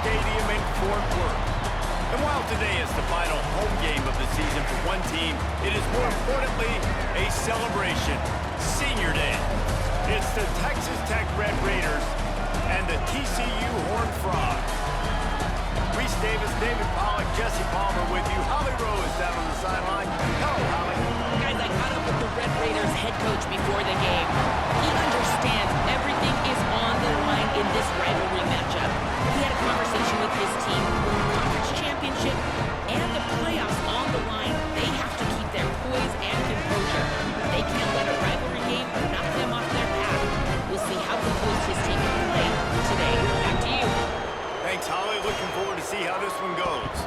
Stadium in Fort Worth. And while today is the final home game of the season for one team, it is more importantly a celebration. Senior Day. It's the Texas Tech Red Raiders and the TCU Horned Frogs. Reese Davis, David Pollack, Jesse Palmer with you. Holly Rose down on the sideline. Hello, Holly. Guys, I caught up with the Red Raiders head coach before the game. He understands everything is on the line in this rivalry matchup. He had a conversation with his team with the conference championship and the playoffs on the line. They have to keep their poise and composure. They can't let a rivalry game knock them off their path. We'll see how composed his team can play today. Back to you. Thanks, Holly. Looking forward to see how this one goes.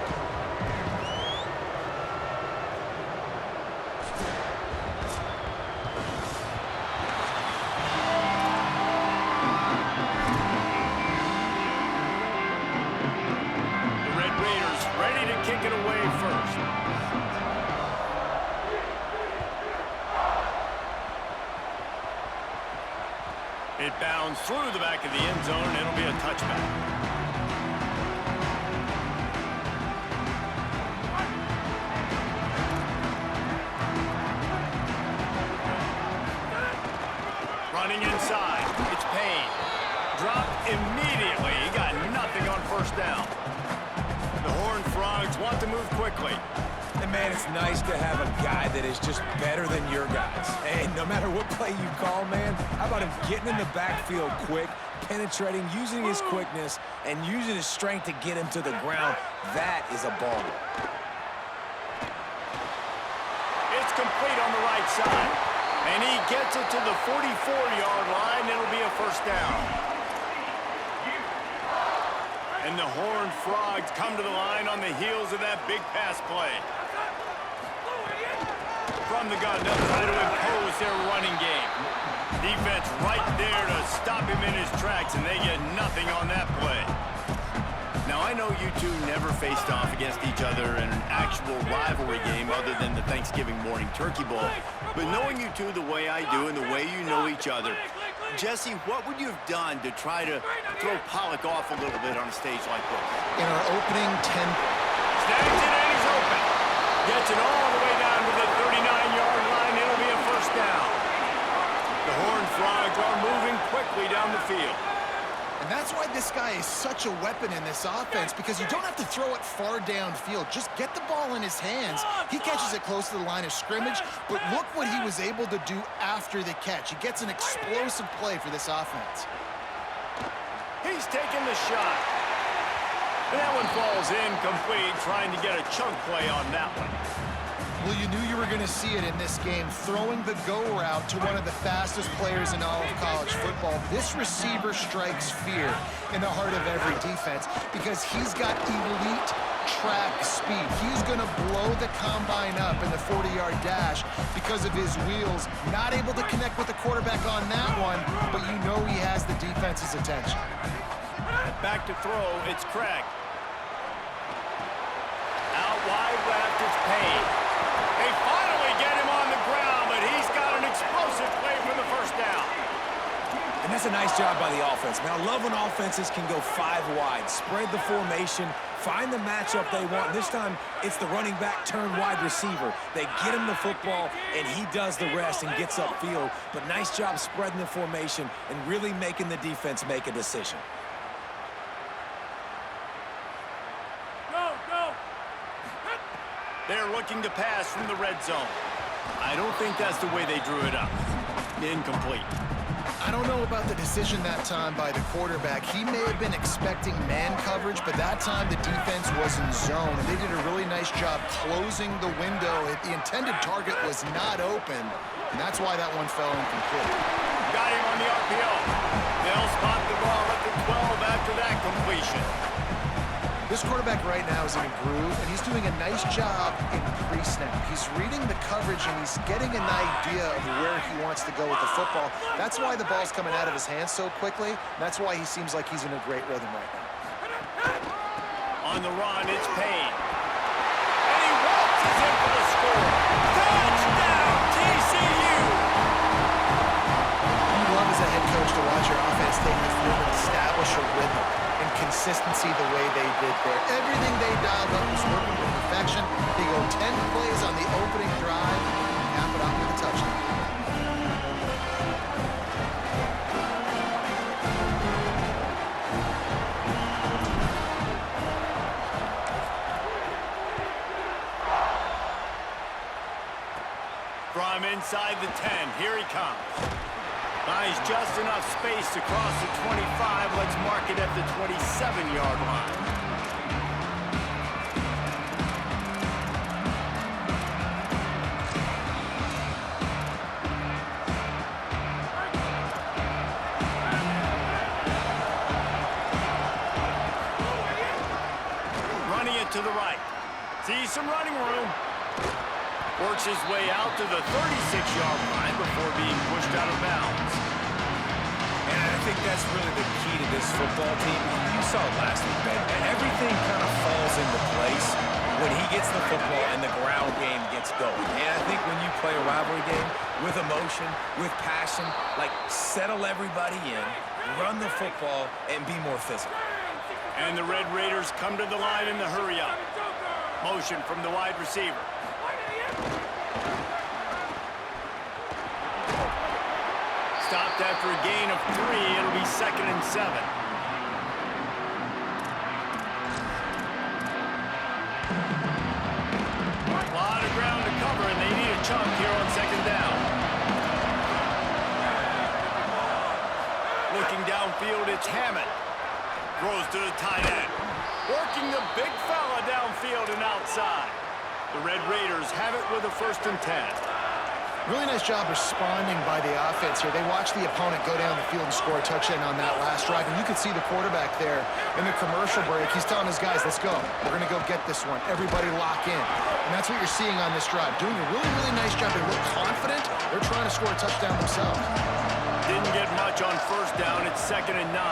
Kick it away first. It bounds through the back of the end zone, and it'll be a touchback. Running inside. It's Payne. Dropped immediately. He got nothing on first down. The Horned Frogs want to move quickly. And man, it's nice to have a guy that is just better than your guys. And no matter what play you call, man, how about him getting in the backfield quick, penetrating, using his quickness, and using his strength to get him to the ground. That is a baller. It's complete on the right side. And he gets it to the 44-yard line. It'll be a first down. And the Horned Frogs come to the line on the heels of that big pass play. From the gun, they'll try to impose their running game. Defense right there to stop him in his tracks, and they get nothing on that play. Now, I know you two never faced off against each other in an actual rivalry game other than the Thanksgiving morning turkey bowl. But knowing you two the way I do and the way you know each other, Jesse, what would you have done to try to throw Pollack off a little bit on a stage like this? In our opening 10... Snags it and he's open. Gets it all the way down to the 39-yard line. It'll be a first down. The Horned Frogs are moving quickly down the field. And that's why this guy is such a weapon in this offense, because you don't have to throw it far downfield. Just get the ball in his hands. He catches it close to the line of scrimmage, but look what he was able to do after the catch. He gets an explosive play for this offense. He's taking the shot. And that one falls incomplete, trying to get a chunk play on that one. Well, you knew you were going to see it in this game, throwing the go route to one of the fastest players in all of college football. This receiver strikes fear in the heart of every defense because he's got elite track speed. He's going to blow the combine up in the 40-yard dash because of his wheels. Not able to connect with the quarterback on that one, but you know he has the defense's attention. Back to throw, it's Craig. Out wide left, it's Payne. They finally get him on the ground, but he's got an explosive play for the first down. And that's a nice job by the offense. Man, I love when offenses can go 5 wide, spread the formation, find the matchup they want. This time, it's the running back turned wide receiver. They get him the football, and he does the rest and gets upfield. But nice job spreading the formation and really making the defense make a decision. They're looking to pass from the red zone. I don't think that's the way they drew it up. Incomplete. I don't know about the decision that time by the quarterback. He may have been expecting man coverage, but that time the defense was in zone, and they did a really nice job closing the window. The intended target was not open, and that's why that one fell incomplete. Got him on the RPO. They'll spot the ball at the 12 after that completion. This quarterback right now is in a groove, and he's doing a nice job in pre-snap. He's reading the coverage, and he's getting an idea of where he wants to go with the football. That's why the ball's coming out of his hands so quickly. That's why he seems like he's in a great rhythm right now. On the run, it's Payne. And he waltzes in for the score. Touchdown, TCU! You love as a head coach to watch your offense take the field and establish a rhythm and consistency the way they did there. Everything they dialed up was working to perfection. They go 10 plays on the opening drive, cap it off with a touchdown. From inside the 10, here he comes. Finds just enough space to cross the 25. Let's mark it at the 27-yard line. Running it to the right. Sees some running room. Works his way out to the 36-yard line before being pushed out of bounds. And I think that's really the key to this football team. You saw it last week, Ben. Everything kind of falls into place when he gets the football and the ground game gets going. And I think when you play a rivalry game with emotion, with passion, like settle everybody in, run the football, and be more physical. And the Red Raiders come to the line in the hurry up. Motion from the wide receiver. Stopped after a gain of 3. It'll be 2nd and 7. A lot of ground to cover, and they need a chunk here on 2nd down. Looking downfield, it's Hammond. Throws to the tight end. Working the big fella downfield and outside. The Red Raiders have it with a 1st and 10. Really nice job responding by the offense here. They watched the opponent go down the field and score a touchdown on that last drive, and you could see the quarterback there in the commercial break. He's telling his guys, let's go. We're going to go get this one. Everybody lock in. And that's what you're seeing on this drive. Doing a really, really nice job. They look confident. They're trying to score a touchdown themselves. Didn't get much on 1st down. It's 2nd and 9.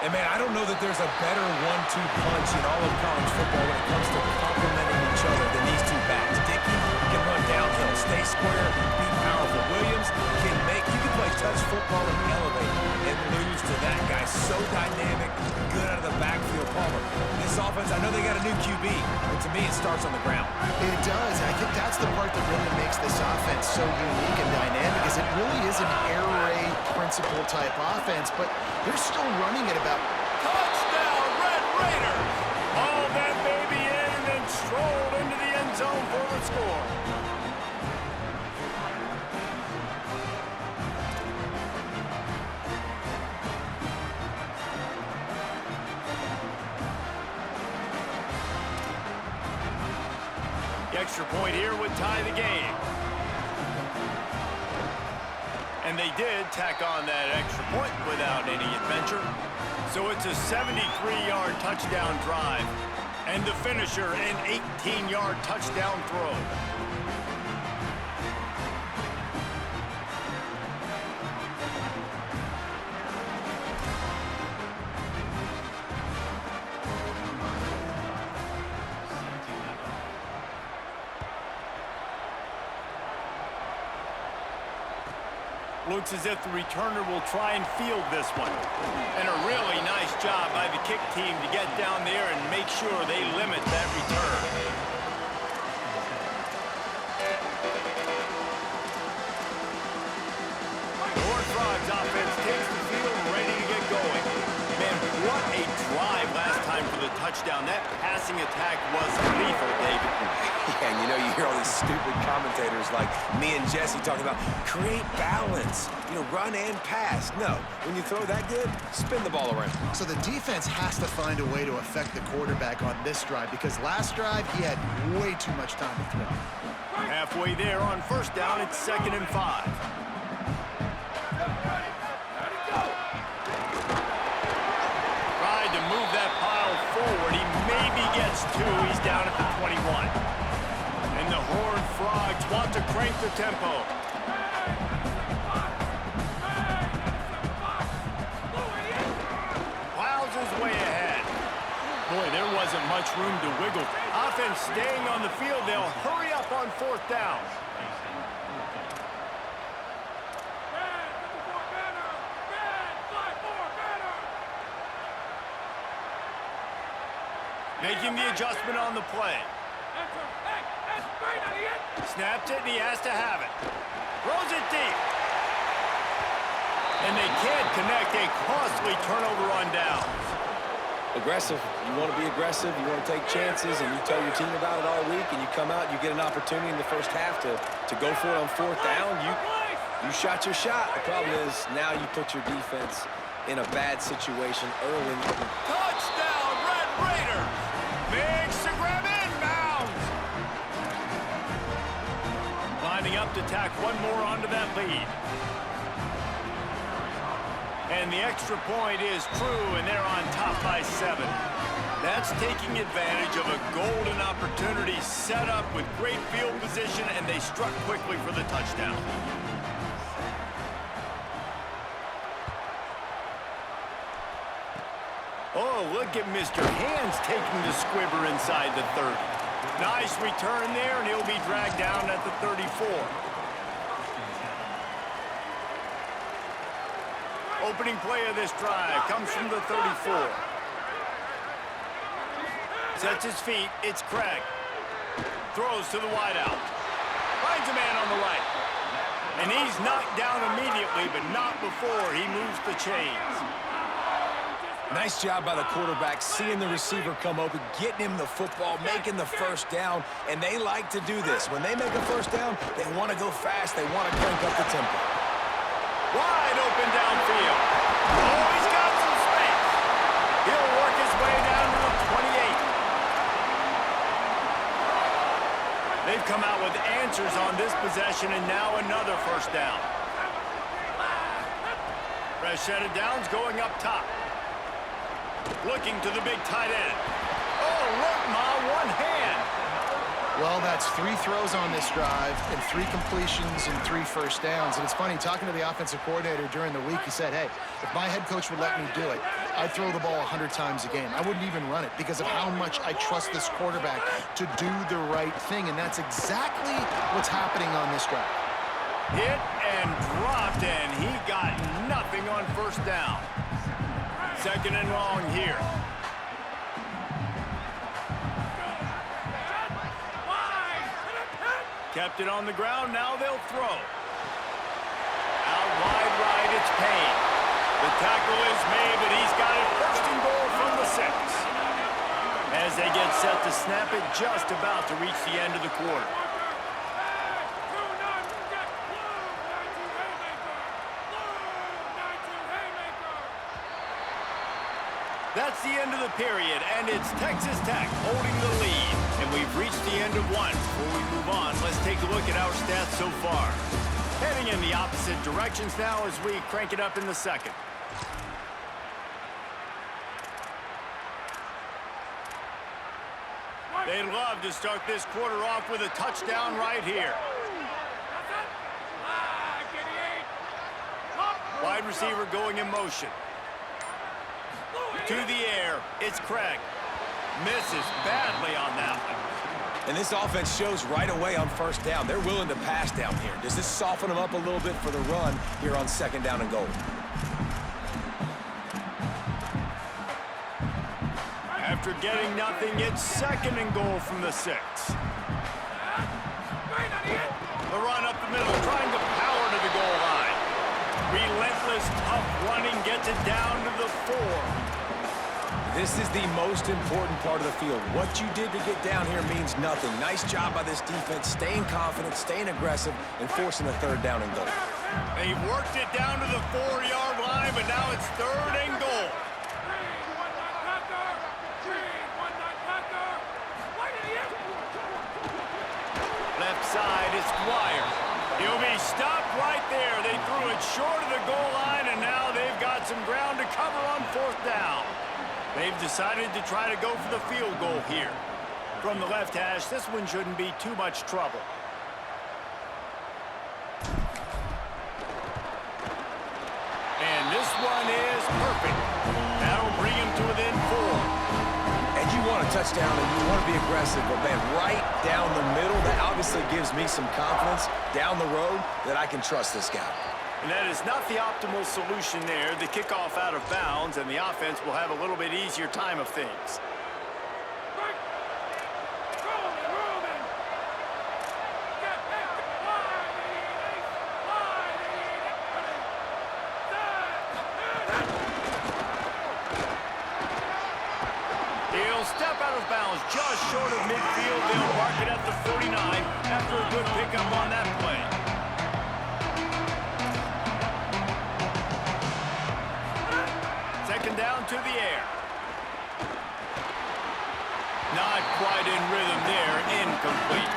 And, man, I don't know that there's a better 1-2 punch in all of college football when it comes to complementing each other than these two backs. Dickey can run downhill, stay square, be powerful. Williams can make, you can play touch football and elevate and lose to that guy. So dynamic, good out of the backfield. Palmer, this offense, I know they got a new QB, but to me it starts on the ground. It does. I think that's the part that really makes this offense so unique and dynamic, is it really is an air raid principle type offense, but they're still running it about. Touchdown, Red Raiders! Hauled that baby in and then strolled into the end zone for the score. The extra point here would tie the game. And they did tack on that extra point without any adventure. So it's a 73-yard touchdown drive. And the finisher, an 18-yard touchdown throw. Looks as if the returner will try and field this one. And a really nice job by the kick team to get down there and make sure they limit that return. Horned Frogs offense takes the field and ready to get going. Man, what a drive last time for the touchdown. That passing attack was lethal, David. Yeah, and you know, you hear all these stupid commentators like me and Jesse talking about create balance, you know, run and pass. No, when you throw that good, spin the ball around. So the defense has to find a way to affect the quarterback on this drive, because last drive he had way too much time to throw. Halfway there on 1st down, it's 2nd and 5. Tried to move that pile forward. He maybe gets 2. He's down at the 21. And the Horned Frogs want to crank the tempo. Plows his way ahead. Boy, there wasn't much room to wiggle. Offense staying on the field. They'll hurry up on 4th down. Making the adjustment on the play. Snaps it, and he has to have it. Throws it deep. And they can't connect a costly turnover on downs. Aggressive. You want to be aggressive. You want to take chances, and you tell your team about it all week, and you come out and you get an opportunity in the first half to go for it on fourth down. You shot your shot. The problem is now you put your defense in a bad situation early. Touchdown, Red Raiders! Makes the grab inbounds. Lining up to tack one more onto that lead. And the extra point is true, and they're on top by 7. That's taking advantage of a golden opportunity set up with great field position, and they struck quickly for the touchdown. Oh, look at Mr. Hands taking the squibber inside the 30. Nice return there, and he'll be dragged down at the 34. Opening play of this drive comes from the 34. Sets his feet. It's Craig. Throws to the wideout. Finds a man on the right. And he's knocked down immediately, but not before he moves the chains. Nice job by the quarterback, seeing the receiver come open, getting him the football, making the first down, and they like to do this. When they make a first down, they want to go fast. They want to crank up the tempo. Wide open downfield. Oh, he's got some space. He'll work his way down to the 28. They've come out with answers on this possession, and now another first down. Fresh set of downs going up top. Looking to the big tight end. Oh, look, Ma, one hand. Well, that's 3 throws on this drive and 3 completions and 3 first downs. And it's funny, talking to the offensive coordinator during the week, he said, hey, if my head coach would let me do it, I'd throw the ball 100 times a game. I wouldn't even run it because of how much I trust this quarterback to do the right thing. And that's exactly what's happening on this drive. Hit and dropped, and he got nothing on first down. Second and long here. Kept it on the ground, now they'll throw. Out wide right, it's Payne. The tackle is made, but he's got it first and goal from the 6. As they get set to snap it, just about to reach the end of the quarter. That's the end of the period, and it's Texas Tech holding the lead. And we've reached the end of one. Before we move on, let's take a look at our stats so far. Heading in the opposite directions now as we crank it up in the second. They'd love to start this quarter off with a touchdown right here. Wide receiver going in motion. To the air, it's Craig. Misses badly on that one. And this offense shows right away on first down. They're willing to pass down here. Does this soften them up a little bit for the run here on second down and goal? After getting nothing, it's second and goal from the 6. The run up the middle, trying to power to the goal line. Relentless, tough running gets it down to the 4. This is the most important part of the field. What you did to get down here means nothing. Nice job by this defense, staying confident, staying aggressive, and forcing a third down and goal. They've worked it down to the 4-yard line, but now it's third and goal. Left side is Dwyer. He'll be stopped right there. They threw it short of the goal line, and now they've got some ground to cover on fourth down. They've decided to try to go for the field goal here. From the left hash, this one shouldn't be too much trouble. And this one is perfect. That'll bring him to within 4. And you want a touchdown and you want to be aggressive, but man, right down the middle, that obviously gives me some confidence down the road that I can trust this guy. And that is not the optimal solution there. The kickoff out of bounds, and the offense will have a little bit easier time of things. out of bounds, just short of midfield. They'll mark it at the 49 after a good pickup on that play. Second down to the air. Not quite in rhythm there, incomplete.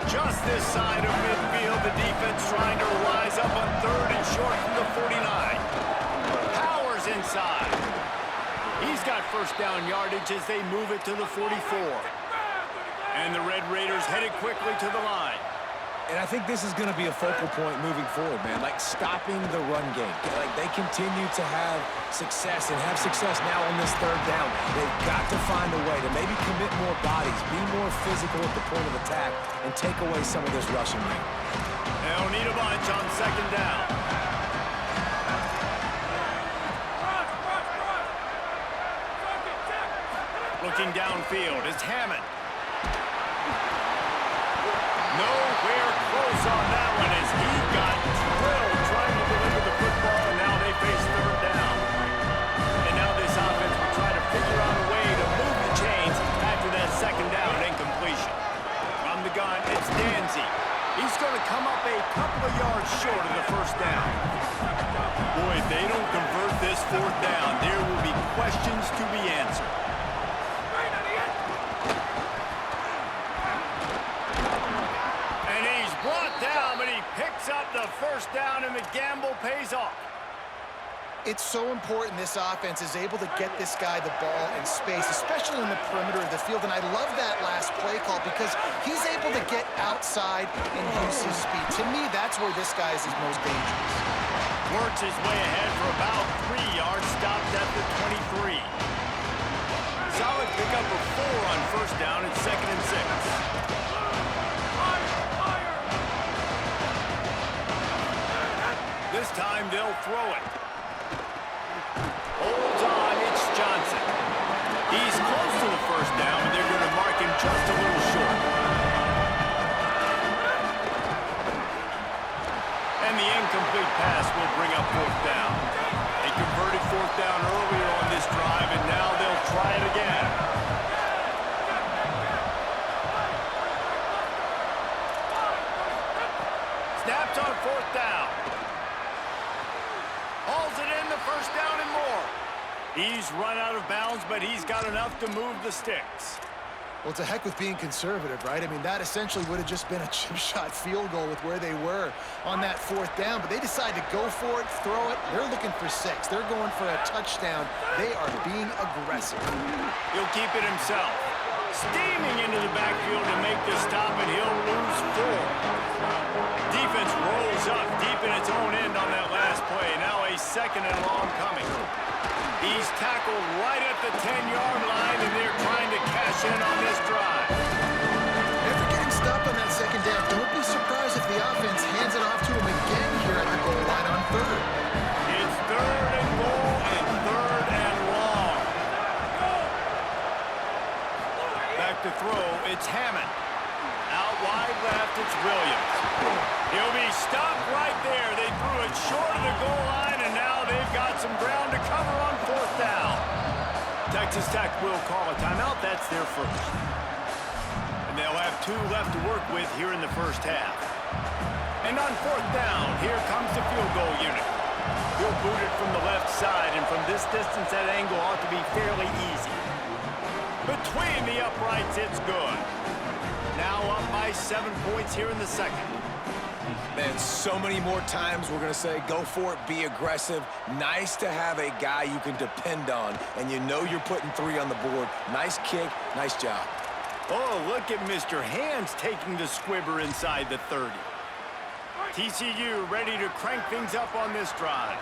Just this side of midfield, the defense trying to rise up on third and short from the 49. Powers inside. He's got first down yardage as they move it to the 44. And the Red Raiders headed quickly to the line. And I think this is going to be a focal point moving forward, man. Like stopping the run game. Like they continue to have success and have success now on this third down. They've got to find a way to maybe commit more bodies, be more physical at the point of attack, and take away some of this rushing game. They'll need a bunch on second down. Looking downfield is Hammond. Nowhere close on that one as he got drilled trying to deliver the football, and now they face third down. And now this offense will try to figure out a way to move the chains after that second down incompletion. From the gun, it's Danzy. He's going to come up a couple of yards short of the first down. Boy, if they don't convert this fourth down, there will be questions to be answered. Picks up the first down, and the gamble pays off. It's so important this offense is able to get this guy the ball in space, especially in the perimeter of the field. And I love that last play call because he's able to get outside and use his speed. To me, that's where this guy is his most dangerous. Works his way ahead for about 3 yards, stopped at the 23. Solid pickup of 4 on first down and second and 6. This time they'll throw it. Holds on, it's Johnson. He's close to the first down, but they're going to mark him just a little short. And the incomplete pass will bring up fourth down. They converted fourth down earlier on this drive, and now they'll try it again. Snaps on fourth down. Hauls it in, the first down and more. He's run out of bounds, but he's got enough to move the sticks. Well, to heck with being conservative, right? I mean, that essentially would have just been a chip shot field goal with where they were on that fourth down, but they decided to go for it, throw it. They're looking for 6. They're going for a touchdown. They are being aggressive. He'll keep it himself. Steaming into the backfield to make the stop, and he'll lose 4. Defense rolls up deep in its own end on that last play. Now a second and long coming. He's tackled right at the 10-yard line, and they're trying to cash in on this drive. After getting stopped on that second down, don't be surprised if the offense hands it off to him again here at the goal line on third. It's third and goal and third and long. Back to throw, it's Hammond. Out wide left, it's Williams. He'll be stopped right there. They threw it short of the goal line, and now they've got some ground to cover on fourth down. Texas Tech will call a timeout. That's their first. And they'll have 2 left to work with here in the first half. And on fourth down, here comes the field goal unit. He'll boot it from the left side, and from this distance, that angle ought to be fairly easy. Between the uprights, it's good. Now up by 7 points here in the second. Man, so many more times we're going to say, go for it, be aggressive. Nice to have a guy you can depend on, and you know you're putting 3 on the board. Nice kick, nice job. Oh, look at Mr. Hands taking the squibber inside the 30. TCU ready to crank things up on this drive.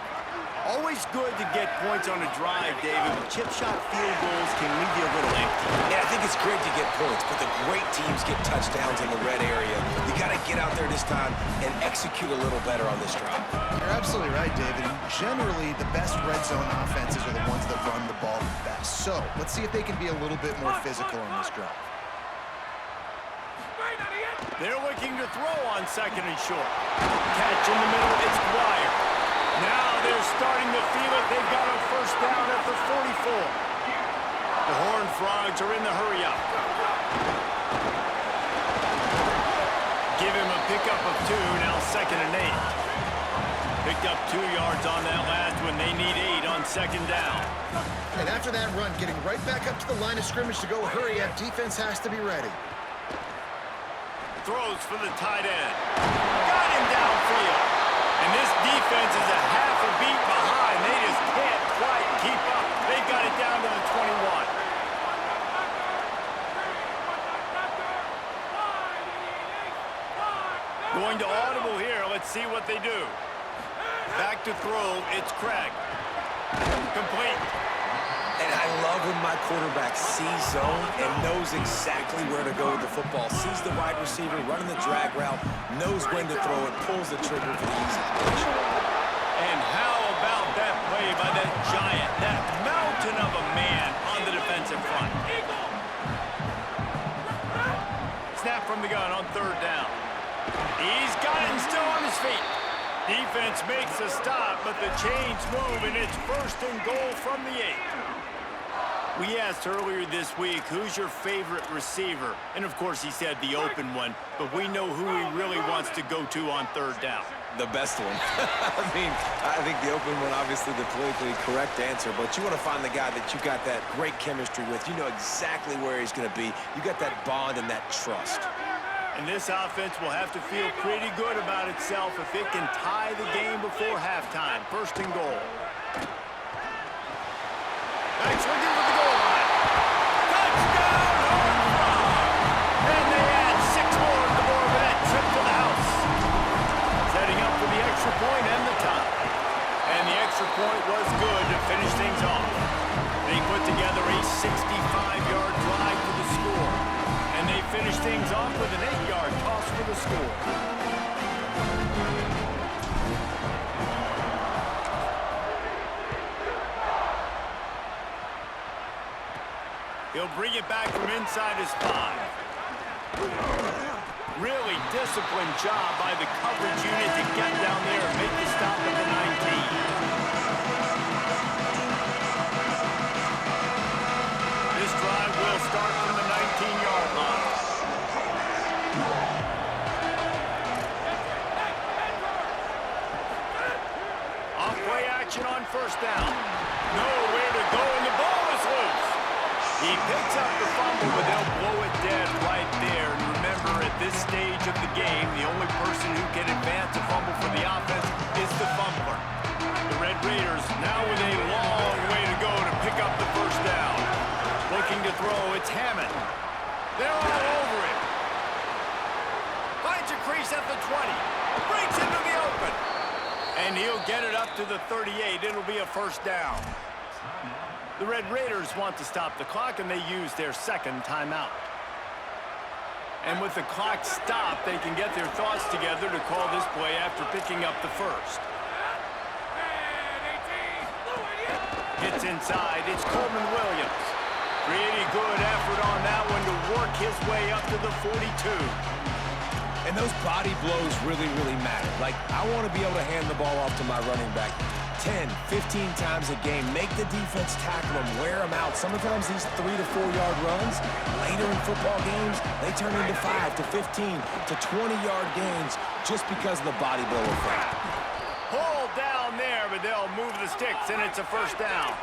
Always good to get points on a drive, David, but chip shot field goals can leave you a little empty. Yeah, I think it's great to get points, but the great teams get touchdowns in the red area. You got to get out there this time and execute a little better on this drive. You're absolutely right, David. And generally, the best red zone offenses are the ones that run the ball the best. So let's see if they can be a little bit more physical on this drive. They're looking to throw on second and short. Catch in the middle, it's Dwyer. Now they're starting to feel it. They've got a first down at the 44. The Horned Frogs are in the hurry-up. Give him a pickup of 2, now second and 8. Picked up 2 yards on that last one. They need 8 on second down. And after that run, getting right back up to the line of scrimmage to go hurry up, defense has to be ready. Throws for the tight end. Got him downfield. And this defense is a half a beat behind. They just can't quite keep up. They've got it down to the 21. Going to audible here. Let's see what they do. Back to throw. It's Craig. Complete. And I love when my quarterback sees zone and knows exactly where to go with the football. Sees the wide receiver running the drag route, knows when to throw it, pulls the trigger for the easy completion. And how about that play by that giant, that mountain of a man on the defensive front? Snap from the gun on third down. He's got him still on his feet. Defense makes a stop, but the chains move, and it's first and goal from the 8. We asked earlier this week, who's your favorite receiver? And, of course, he said the open one, but we know who he really wants to go to on third down. The best one. I think the open one, obviously the politically correct answer, but you want to find the guy that you got that great chemistry with. You know exactly where he's going to be. You got that bond and that trust. And this offense will have to feel pretty good about itself if it can tie the game before halftime. First and goal. Nice looking for the goal line. Touchdown, Horned Frogs! And they add 6 more to the board with that trip to the house. Setting up for the extra point and the tie. And the extra point was good to finish things off. They put together a 65-yard drive for the score. And they finish things off with an 8-yard toss for the score. He'll bring it back from inside his 5. Really disciplined job by the coverage unit to get down there and make the stop at the 19. This drive will start from the 19-yard line. Off-play action on first down. Nowhere to go, and the ball is loose. He picks up the fumble, but they'll blow it dead right there. And remember, at this stage of the game, the only person who can advance a fumble for the offense is the fumbler. The Red Raiders now with a long way to go to pick up the first down. Looking to throw, it's Hammond. They're all over it. Finds a crease at the 20. Breaks into the open. And he'll get it up to the 38. It'll be a first down. The Red Raiders want to stop the clock, and they use their second timeout. And with the clock stopped, they can get their thoughts together to call this play after picking up the first. Gets inside. It's Coleman Williams. Pretty good effort on that one to work his way up to the 42. And those body blows really, really matter. Like, I want to be able to hand the ball off to my running back 10, 15 times a game. Make the defense tackle them, wear them out. Sometimes these 3 to 4 yard runs, later in football games, they turn into 5 to 15 to 20-yard gains just because of the body blow effect. Pulled down there, but they'll move the sticks, and it's a first down.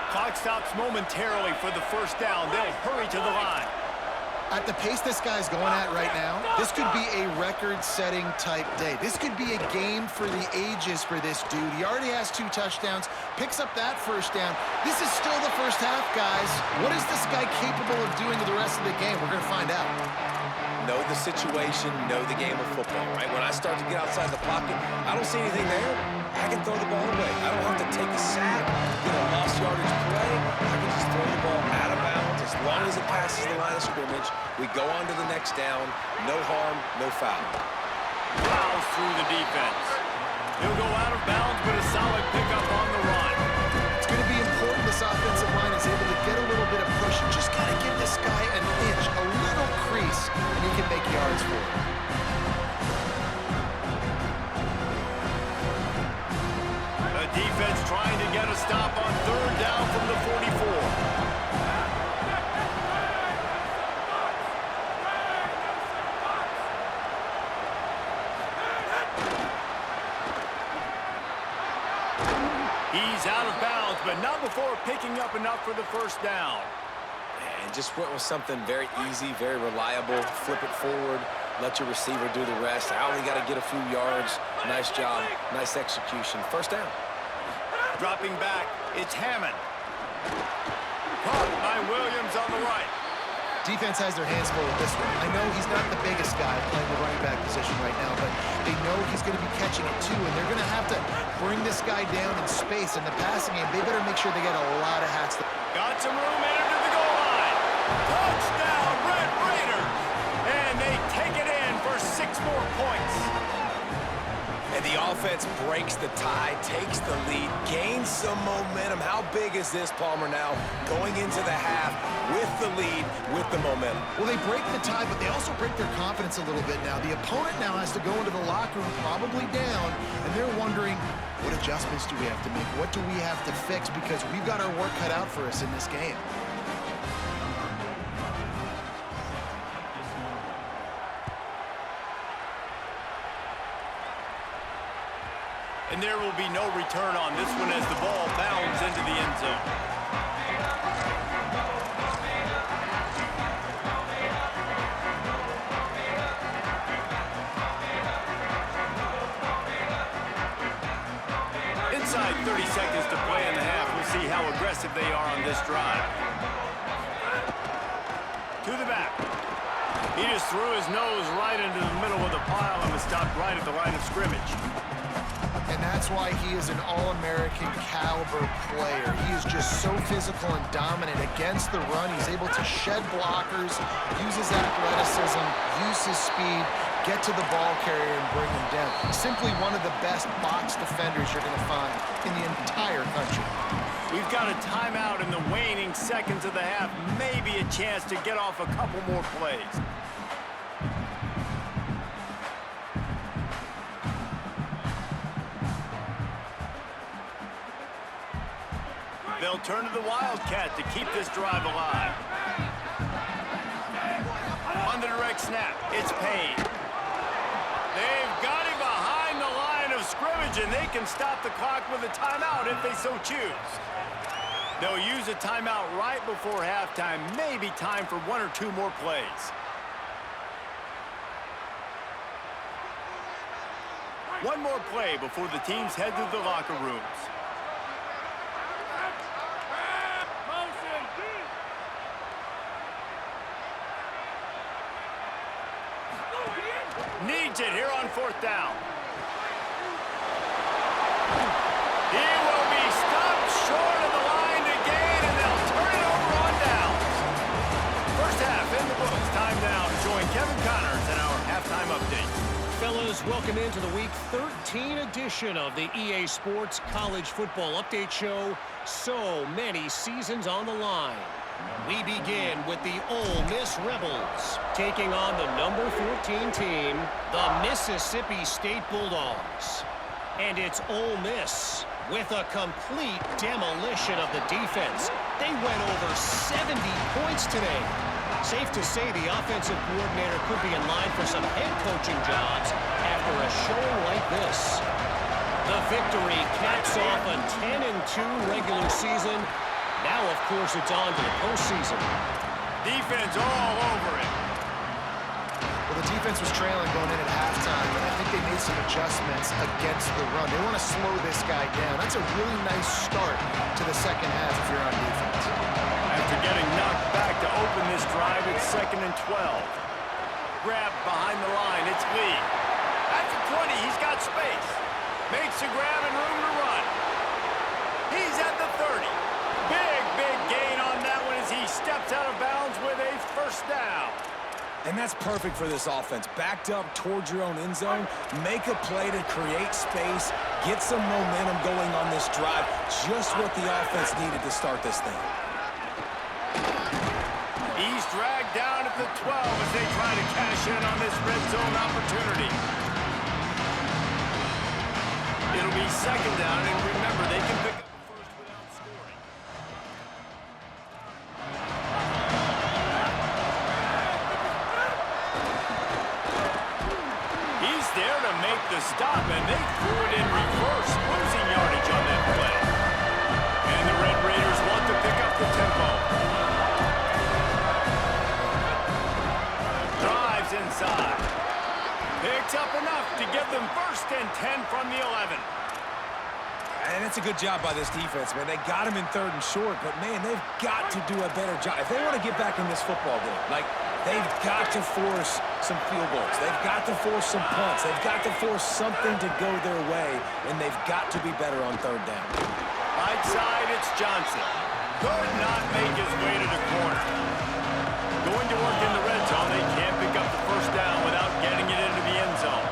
Clock stops momentarily for the first down. They'll hurry to the line. At the pace this guy's going at right now, this could be a record-setting type day. This could be a game for the ages for this dude. He already has 2 touchdowns, picks up that first down. This is still the first half, guys. What is this guy capable of doing to the rest of the game? We're going to find out. Know the situation, know the game of football, right? When I start to get outside the pocket, I don't see anything there. I can throw the ball away. I don't have to take a sack, get a lost yardage play. I can just throw the ball out of bounds. As long as it passes the line of scrimmage, we go on to the next down. No harm, no foul. Plows through the defense. He'll go out of bounds, but a solid pickup on the run. It's going to be important this offensive line is able to get a little bit of push. Just got to give this guy an inch, a little crease, and he can He's out of bounds, but not before picking up enough for the first down. And just went with something very easy, very reliable. Flip it forward, let your receiver do the rest. I only got to get a few yards. Nice job, nice execution. First down. Dropping back, it's Hammond. Caught by Williams on the right. Defense has their hands full with this one. I know he's not the biggest guy playing the running back position right now, but they know he's going to be catching it too, and they're going to have to bring this guy down in space. In the passing game, they better make sure they get a lot of hats. Got some room, headed to the goal line. Touchdown, Red Raiders! And they take it in for 6 more points. And the offense breaks the tie, takes the lead, gains some momentum. How big is this, Palmer, now going into the half with the lead, with the momentum? Well, they break the tie, but they also break their confidence a little bit now. The opponent now has to go into the locker room probably down, and they're wondering, what adjustments do we have to make? What do we have to fix? Because we've got our work cut out for us in this game. And there will be no return on this one as the ball bounds into the end zone. Inside 30 seconds to play in the half. We'll see how aggressive they are on this drive. To the back. He just threw his nose right into the middle of the pile and was stopped right at the line of scrimmage. And that's why he is an All-American caliber player. He is just so physical and dominant against the run. He's able to shed blockers, use his athleticism, use his speed, get to the ball carrier and bring him down. Simply one of the best box defenders you're going to find in the entire country. We've got a timeout in the waning seconds of the half. Maybe a chance to get off a couple more plays. They'll turn to the Wildcat to keep this drive alive. On the direct snap, it's Payne. They've got him behind the line of scrimmage, and they can stop the clock with a timeout if they so choose. They'll use a timeout right before halftime. Maybe time for 1 or 2 more plays. One more play before the teams head to the locker rooms. Needs it here on 4th down. He will be stopped short of the line to gain, and they'll turn it over on downs. First half in the books. Time now to join Kevin Connors in our halftime update. Fellas, welcome into the Week 13 edition of the EA Sports College Football Update Show. So many seasons on the line. We begin with the Ole Miss Rebels taking on the number 14 team, the Mississippi State Bulldogs. And it's Ole Miss with a complete demolition of the defense. They went over 70 points today. Safe to say the offensive coordinator could be in line for some head coaching jobs after a showing like this. The victory caps off a 10-2 regular season. Now, of course, it's on to the postseason. Defense all over it. Well, the defense was trailing going in at halftime, and I think they made some adjustments against the run. They want to slow this guy down. That's a really nice start to the second half if you're on defense. After getting knocked back to open this drive, it's 2nd and 12. Grab behind the line, it's Lee. At the 20, he's got space. Makes a grab and room to run. He's at the 30. Big gain on that one as he steps out of bounds with a first down. And that's perfect for this offense. Backed up towards your own end zone, make a play to create space, get some momentum going on this drive. Just what the offense needed to start this thing. He's dragged down at the 12 as they try to cash in on this red zone opportunity. It'll be 2nd down, and remember, they can pick up the first without scoring. He's there to make the stop, and they threw it in reverse, losing yardage on that play. the tempo. Drives inside. Picks up enough to get them 1st and 10 from the 11. And it's a good job by this defense, man. They got him in 3rd and short, but, man, they've got to do a better job. If they want to get back in this football game, like, they've got to force some field goals. They've got to force some punts. They've got to force something to go their way, and they've got to be better on 3rd down. Right side, it's Johnson. Could not make his way to the corner. Going to work in the red zone, they can't pick up the 1st down without getting it into the end zone.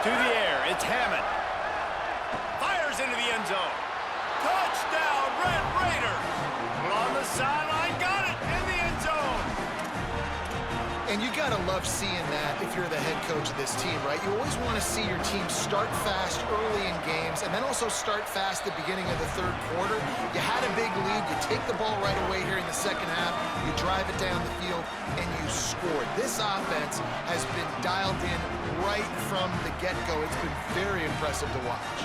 To the air, it's Hammond. Fires into the end zone. Touchdown, Red Raiders. On the sideline, got it in the end zone. And you got to love seeing that if you're the head coach of this team, right? You always want to see your team start fast early in games and then also start fast at the beginning of the 3rd quarter. You had a big lead. You take the ball right away here in the 2nd half. You drive it down the field, and you scored. This offense has been dialed in right from the get-go. It's been very impressive to watch.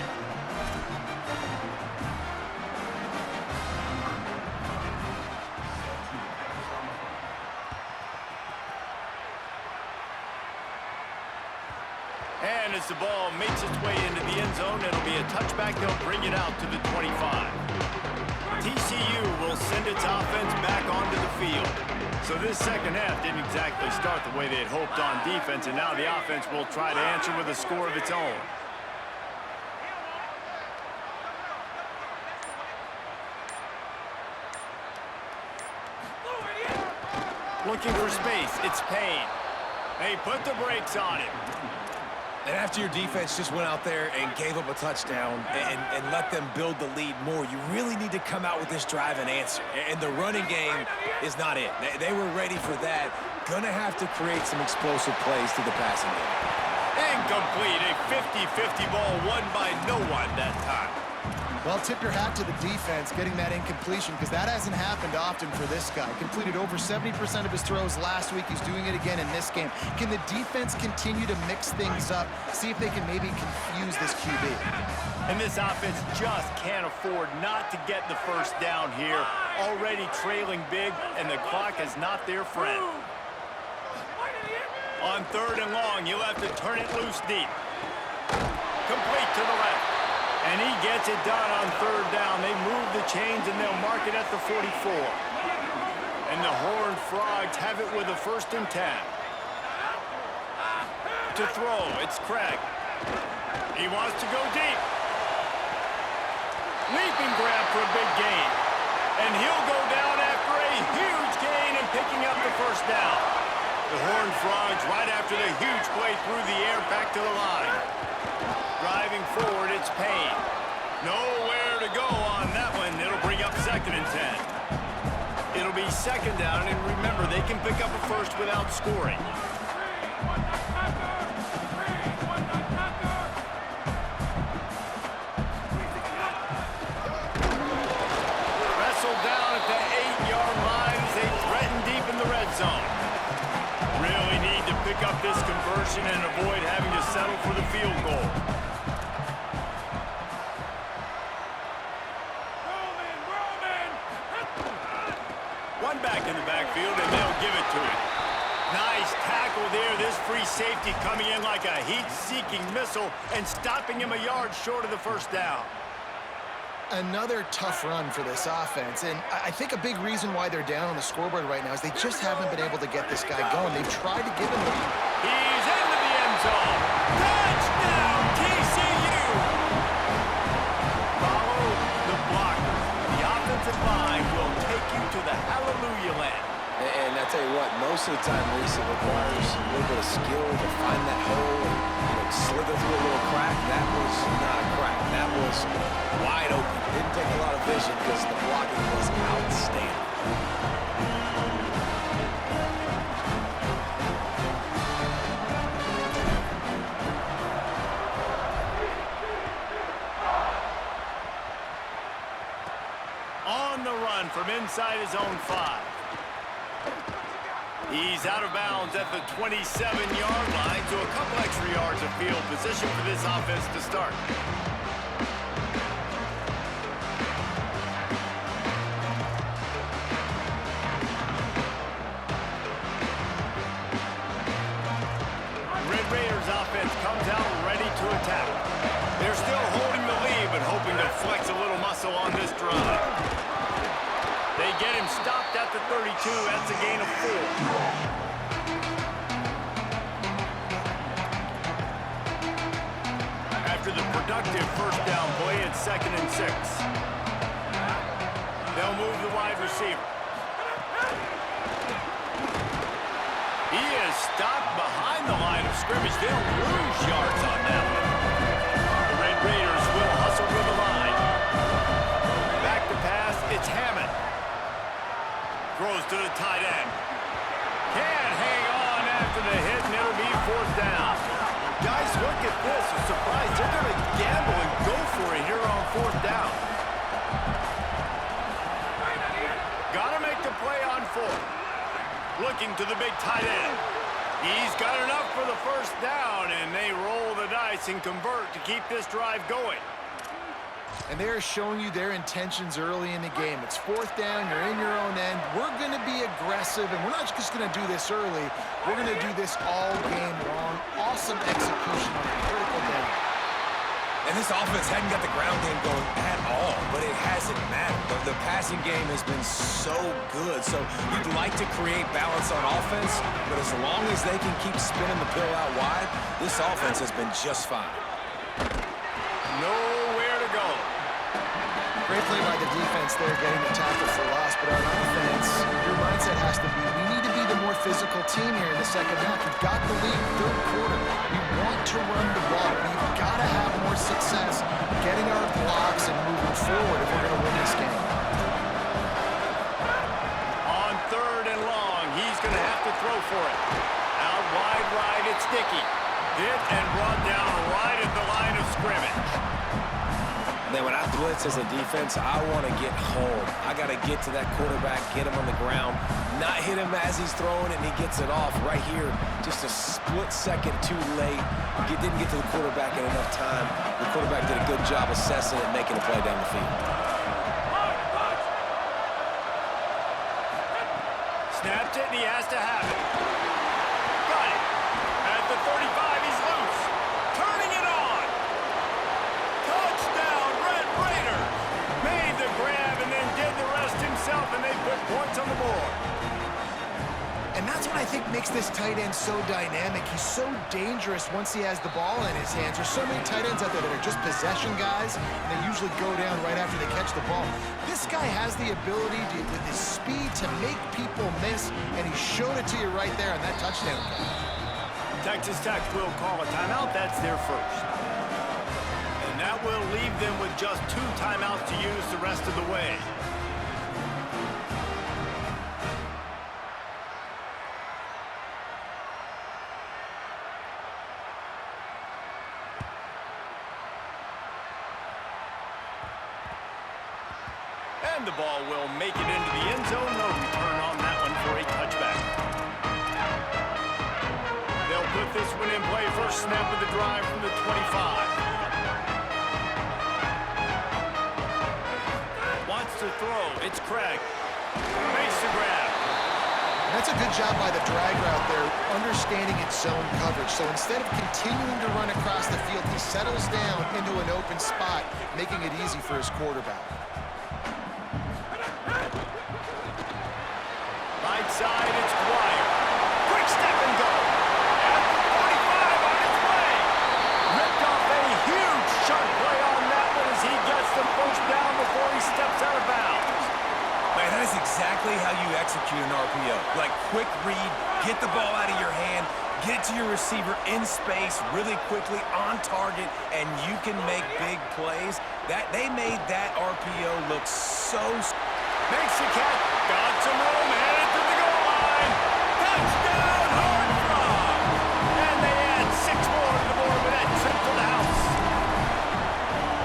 And as the ball makes its way into the end zone, it'll be a touchback. They'll bring it out to the 25. TCU will send its offense back onto the field. So this 2nd half didn't exactly start the way they had hoped on defense, and now the offense will try to answer with a score of its own. Looking for space, it's Payne. They put the brakes on him. And after your defense just went out there and gave up a touchdown and let them build the lead more, you really need to come out with this drive and answer. And the running game is not it. They were ready for that. Gonna have to create some explosive plays through the passing game. Incomplete, a 50-50 ball won by no one that time. Well, tip your hat to the defense getting that incompletion, because that hasn't happened often for this guy. Completed over 70% of his throws last week. He's doing it again in this game. Can the defense continue to mix things up, see if they can maybe confuse this QB? And this offense just can't afford not to get the 1st down here. Already trailing big, and the clock is not their friend. On 3rd and long, you'll have to turn it loose deep. Complete to the left. And he gets it done on 3rd down. They move the chains, and they'll mark it at the 44. And the Horned Frogs have it with a 1st and 10. To throw, it's Craig. He wants to go deep. Leaping grab for a big gain. And he'll go down after a huge gain and picking up the 1st down. The Horned Frogs right after the huge play through the air back to the line. Driving forward, it's Payne. Nowhere to go on that one. It'll bring up 2nd and 10. It'll be 2nd down, and remember, they can pick up a 1st without scoring. Wrestled down at the 8-yard line as they threaten deep in the red zone. Really need to pick up this conversion and avoid having to settle for the field goal. One back in the backfield, and they'll give it to him. Nice tackle there. This free safety coming in like a heat-seeking missile and stopping him a yard short of the 1st down. Another tough run for this offense, and I think a big reason why they're down on the scoreboard right now is they just haven't been able to get this guy going. They've tried to give him the... He's into the end zone. Touchdown, TCU! Follow the blocker. The offensive line will take you to the hallelujah land. And I tell you what, most of the time, Lisa, requires a little bit of skill to find that hole and slither through a little crack. That was not a crack. That was wide open. Didn't take a lot of vision because the blocking was outstanding. On the run from inside his own 5. He's out of bounds at the 27-yard line, so a couple extra yards of field position for this offense to start. Red Raiders offense comes out ready to attack. They're still holding the lead, but hoping to flex a little muscle on this drive. They get him stopped at the 32. That's a gain of 4. After the productive first down play, it's 2nd and 6. They'll move the wide receiver. He is stopped behind the line of scrimmage. They'll lose yards on that one. The Red Raiders will hustle to the line. Back to pass, it's Hammond. Throws to the tight end. Can't hang on after the hit, and it'll be 4th down. Guys, look at this. I'm surprised they're going to gamble and go for it here on 4th down. Got to make the play on 4th. Looking to the big tight end. He's got enough for the first down, and they roll the dice and convert to keep this drive going. And they're showing you their intentions early in the game. It's 4th down, you're in your own end. We're going to be aggressive, and we're not just going to do this early. We're going to do this all game long. Awesome execution on a critical day. And this offense hadn't got the ground game going at all, but it hasn't mattered. The passing game has been so good. So you'd like to create balance on offense, but as long as they can keep spinning the pill out wide, this offense has been just fine. Nowhere to go. Great play by the defense there, getting the tackle for loss. But on offense, your mindset has to be, we need to be the more physical team here in the second half. We've got the lead 3rd quarter. We want to run the ball. We've got to have more success getting our blocks and moving forward if we're going to win this game. On 3rd and long, he's going to have to throw for it. Out wide right, it's Dickey. Hit and brought down right at the line of scrimmage. Then when I blitz as a defense, I want to get home. I got to get to that quarterback, get him on the ground, not hit him as he's throwing it, and he gets it off right here. Just a split second too late. Didn't get to the quarterback in enough time. The quarterback did a good job assessing it, making a play down the field. Snapped it, and he has to have it. Got it. At the 35, he's loose. Turning it on. Touchdown, Red Raiders. Made the grab and then did the rest himself, and they put points on the board. And that's what I think makes this tight end so dynamic. He's so dangerous once he has the ball in his hands. There's so many tight ends out there that are just possession guys, and they usually go down right after they catch the ball. This guy has the ability to, with his speed, to make people miss, and he showed it to you right there on that touchdown. Texas Tech will call a timeout. That's their first. And that will leave them with just 2 timeouts to use the rest of the way. And the ball will make it into the end zone. No return on that one for a touchback. They'll put this one in play. First snap of the drive from the 25. Wants to throw. It's Craig. Makes the grab. And that's a good job by the drag route there, understanding its zone coverage. So instead of continuing to run across the field, he settles down into an open spot, making it easy for his quarterback. Right side, it's Dwyer. Quick step and go. At the 45 on its way. Ripped off a huge sharp play on that one as he gets the first down before he steps out of bounds. Man, that is exactly how you execute an RPO. Like, quick read, get the ball out of your hand, get it to your receiver in space really quickly on target, and you can make big plays. They made that RPO look so... Makes the catch. Got some room, headed to the goal line. Touchdown, Horned Frog. And they add 6 more to the board with that trip to the house.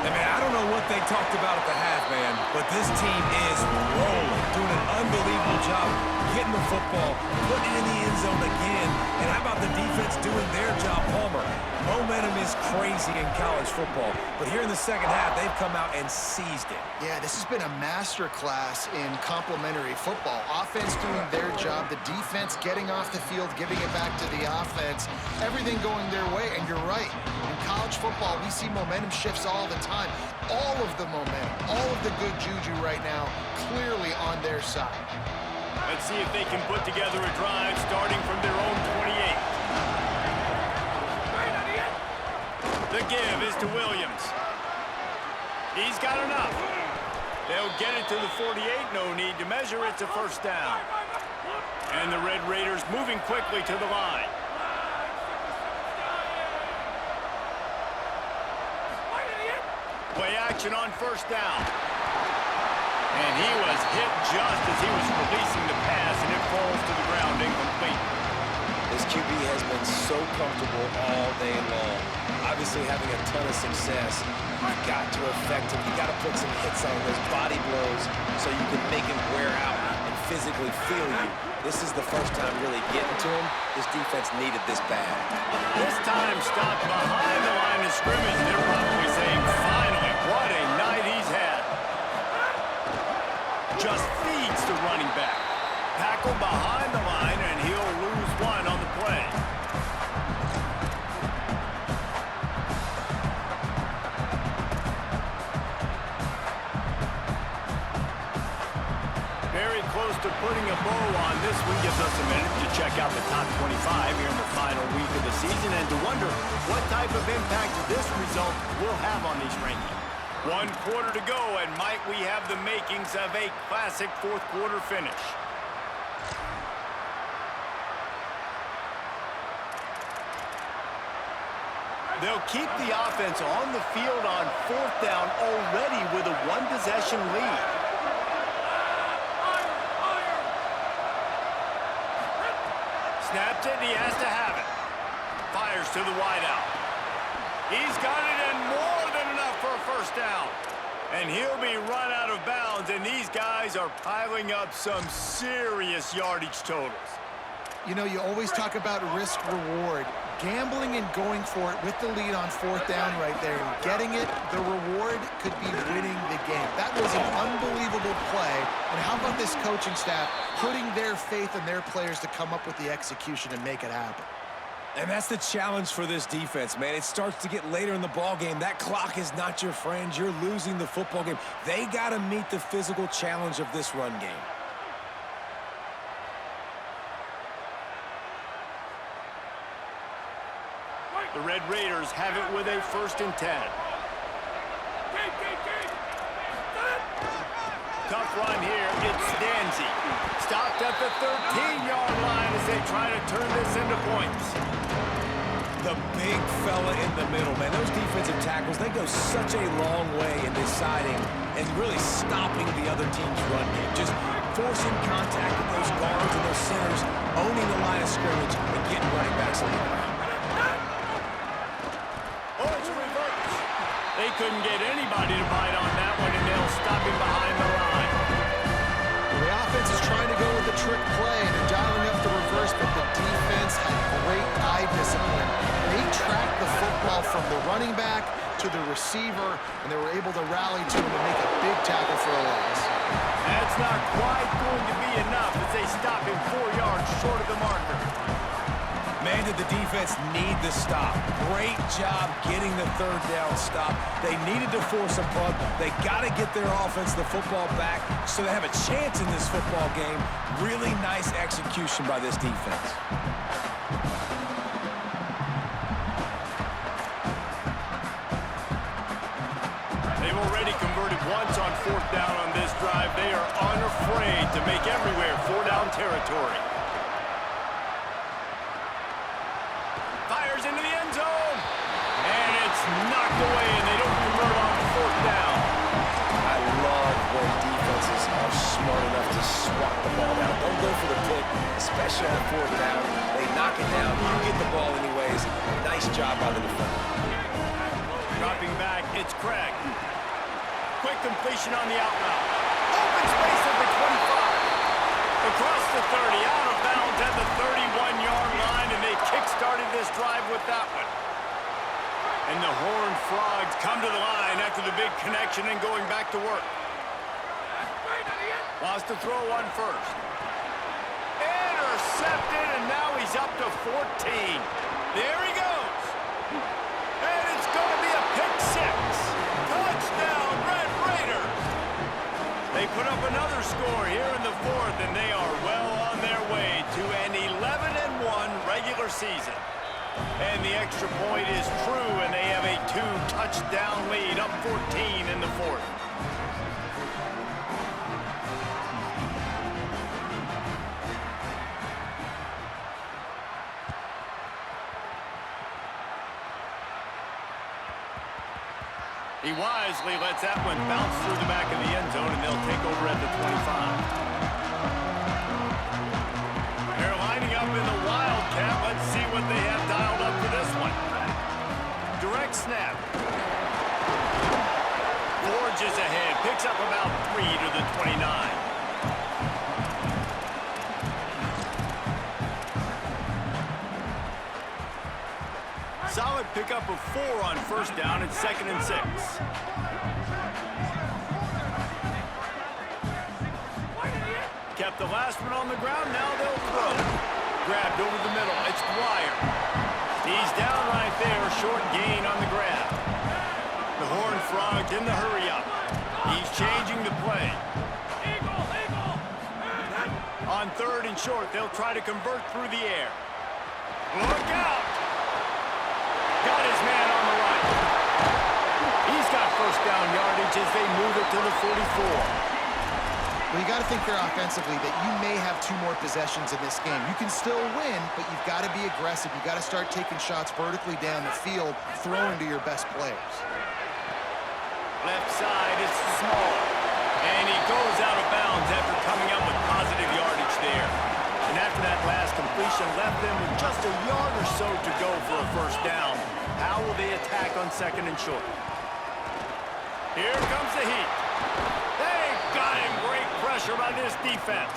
I mean, I don't know what they talked about at the half, man, but this team is rolling, doing an unbelievable job getting the football, putting it in the end zone again, and how about the defense doing their job, Palmer? Momentum is crazy in college football, but here in the second half, they've come out and seized it. Yeah, this has been a master class in complementary football. Offense doing their job, the defense getting off the field, giving it back to the offense, everything going their way, and you're right. In college football, we see momentum shifts all the time. All of the momentum, all of the good juju right now, clearly on their side. Let's see if they can put together a drive starting from their own 28. The give is to Williams. He's got enough. They'll get it to the 48. No need to measure. It's a first down. And the Red Raiders moving quickly to the line. Play action on first down. And he was hit just as he was releasing the pass, and it falls to the ground incomplete. This QB has been so comfortable all day long. Obviously having a ton of success. You've got to affect him. You've got to put some hits on those body blows so you can make him wear out and physically feel you. This is the first time really getting to him. This defense needed this bad. This time stopped behind the line of scrimmage. They're probably saying, finally, what a night he's had. Just feeds the running back. Tackle behind the line, and he'll lose one on the play. Very close to putting a bow on this one. Gives us a minute to check out the top 25 here in the final week of the season and to wonder what type of impact this result will have on these rankings. 1 quarter to go, and might we have the makings of a classic fourth quarter finish. They'll keep the offense on the field on fourth down already with a one-possession lead. Snaps it, and he has to have it. Fires to the wideout. He's got it, and more than enough for a first down. And he'll be run out of bounds, and these guys are piling up some serious yardage totals. You know, you always talk about risk-reward. Gambling and going for it with the lead on fourth down right there and getting it, the reward could be winning the game. That was an unbelievable play. And how about this coaching staff putting their faith in their players to come up with the execution and make it happen? And that's the challenge for this defense, man. It starts to get later in the ball game. That clock is not your friend. You're losing the football game. They got to meet the physical challenge of this run game. The Red Raiders have it with a 1st and 10. Tough run here. It's Danzy. Stopped at the 13-yard line as they try to turn this into points. The big fella in the middle, man. Those defensive tackles, they go such a long way in deciding and really stopping the other team's run game. Just forcing contact with those guards and those centers, owning the line of scrimmage, and getting running backs on the ground. They couldn't get anybody to bite on that one, and they'll stop him behind the line. The offense is trying to go with a trick play and dialing up the reverse, but the defense had great eye discipline. They tracked the football from the running back to the receiver, and they were able to rally to him and make a big tackle for a loss. That's not quite going to be enough as they stop him 4 yards short of the marker. Man, did the defense need the stop. Great job getting the 3rd down stop. They needed to force a punt. They got to get their offense the football back so they have a chance in this football game. Really nice execution by this defense. They've already converted once on 4th down on this drive. They are unafraid to make everywhere 4-down territory. Fires into the end zone, and it's knocked away, and they don't convert on 4th down. I love when defenses are smart enough to swat the ball down. Don't go for the pick, especially on 4th down. They knock it down. You get the ball anyways. Nice job by the defender. Dropping back, it's Craig. quick completion on the out route. Open space at the 25. Across the 30, out of bounds at the 31-yard line, and they kick-started this drive with that one. And the Horned Frogs come to the line after the big connection and going back to work. Wants to throw one first. Intercepted, and now he's up to 14. There he goes. And it's going to be a pick six. Touchdown, Red Raiders. They put up another score here in the fourth, and they are well on their way to an 11-1 regular season. And the extra point is true, and they have a 2-touchdown lead, up 14 in the fourth. He wisely lets that one bounce through the back of the end zone, and they'll take over at the 25. They're lining up in the Wildcat. Let's see what they have dialed up for this one. Direct snap. Forges ahead. Picks up about 3 to the 29. Solid pickup of 4 on first down at 2nd and 6. Kept the last one on the ground. Now they'll throw. Grabbed over the middle. It's Dwyer. He's down right there. Short gain on the grab. The Horned Frogs in the hurry up. He's changing the play. On 3rd and short, they'll try to convert through the air. Look out! Got his man on the right. He's got first down yardage as they move it to the 44. Well, you got to think there offensively that you may have 2 more possessions in this game. You can still win, but you've got to be aggressive. You've got to start taking shots vertically down the field, throwing to your best players. Left side is small. And he goes out of bounds after coming up with positive yardage there. And after that last completion, left them with just a yard or so to go for a first down. How will they attack on 2nd and short? Here comes the heat. They've got him. Great pressure by this defense.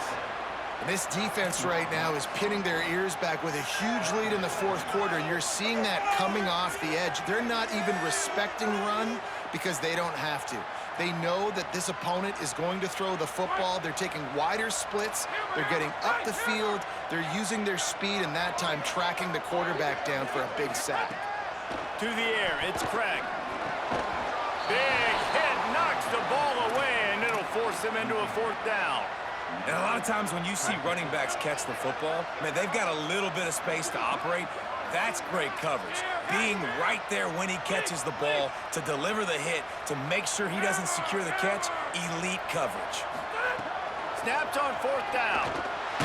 And this defense right now is pinning their ears back with a huge lead in the 4th quarter, and you're seeing that coming off the edge. They're not even respecting run because they don't have to. They know that this opponent is going to throw the football. They're taking wider splits. They're getting up the field. They're using their speed, and that time tracking the quarterback down for a big sack. To the air, it's Craig. Big hit, knocks the ball away, and it'll force him into a 4th down. And a lot of times when you see running backs catch the football, man, they've got a little bit of space to operate. That's great coverage. Being right there when he catches the ball to deliver the hit, to make sure he doesn't secure the catch, elite coverage. Snapped on 4th down.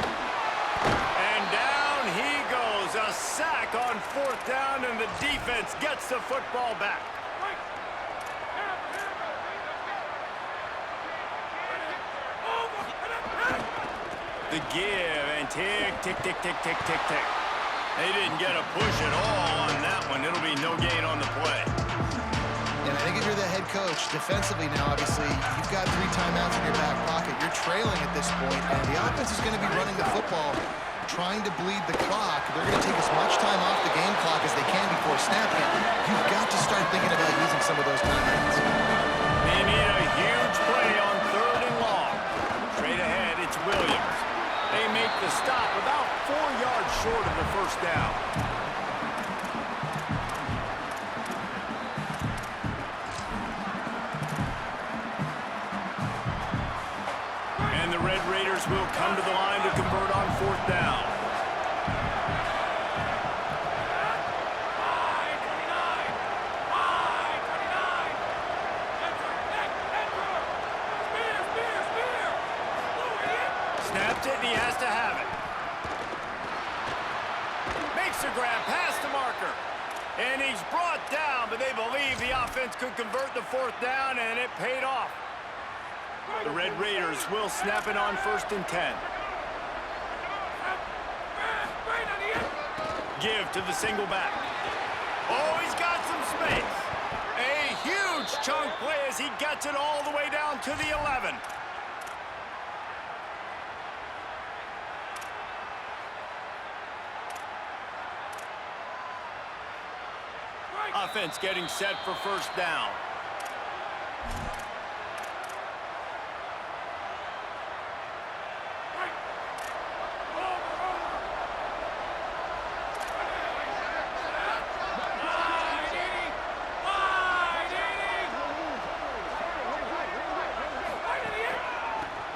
And down he goes. A sack on 4th down, and the defense gets the football back. The give, and tick, tick, tick, tick, tick, tick, tick. They didn't get a push at all on that one. It'll be no gain on the play. And I think if you're the head coach, defensively now, obviously, you've got 3 timeouts in your back pocket. You're trailing at this point, and the offense is going to be running the football, trying to bleed the clock. They're going to take as much time off the game clock as they can before snapping. You've got to start thinking about using some of those timeouts. They need a huge play on 3rd and long. Straight ahead, it's Williams. They make the stop about 4 yards short of the first down. And the Red Raiders will come to the line to convert on 4th down. Snapped it, and he has to have it. Makes a grab past the marker. And he's brought down, but they believe the offense could convert the 4th down, and it paid off. The Red Raiders will snap it on 1st and 10. Give to the single back. Oh, he's got some space. A huge chunk play as he gets gets it all the way down to the 11. Offense getting set for first down.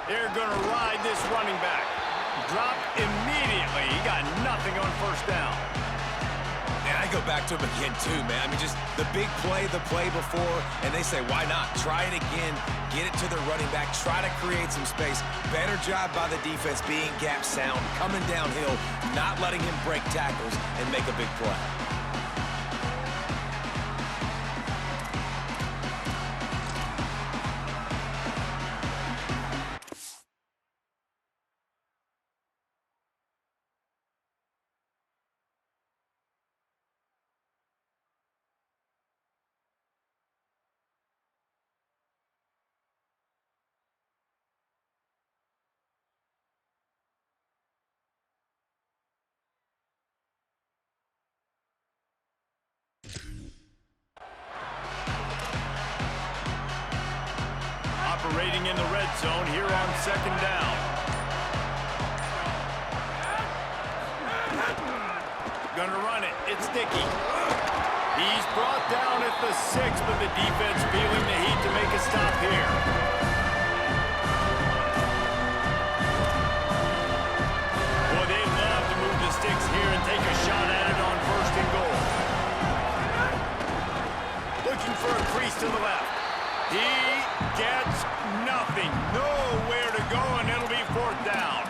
They're going to ride this running back. Dropped immediately. He got nothing on first down. And I go back to him again, too, man. I mean, just the big play, the play before, and they say, why not? Try it again, get it to the running back, try to create some space. Better job by the defense being gap sound, coming downhill, not letting him break tackles and make a big play. Operating in the red zone here on second down. Gonna run it. It's Dickey. He's brought down at the 6, but the defense feeling the heat to make a stop here. Boy, they love to move the sticks here and take a shot at it on first and goal. Looking for a crease to the left. He gets nothing. Nowhere to go, and it'll be fourth down.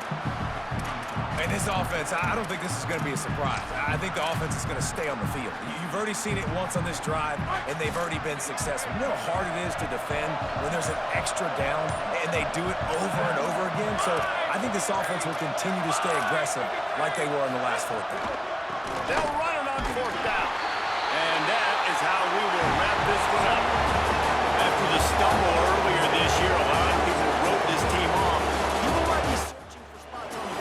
And this offense, I don't think this is going to be a surprise. I think the offense is going to stay on the field. You've already seen it once on this drive, and they've already been successful. You know how hard it is to defend when there's an extra down, and they do it over and over again. So I think this offense will continue to stay aggressive like they were in the last fourth down. That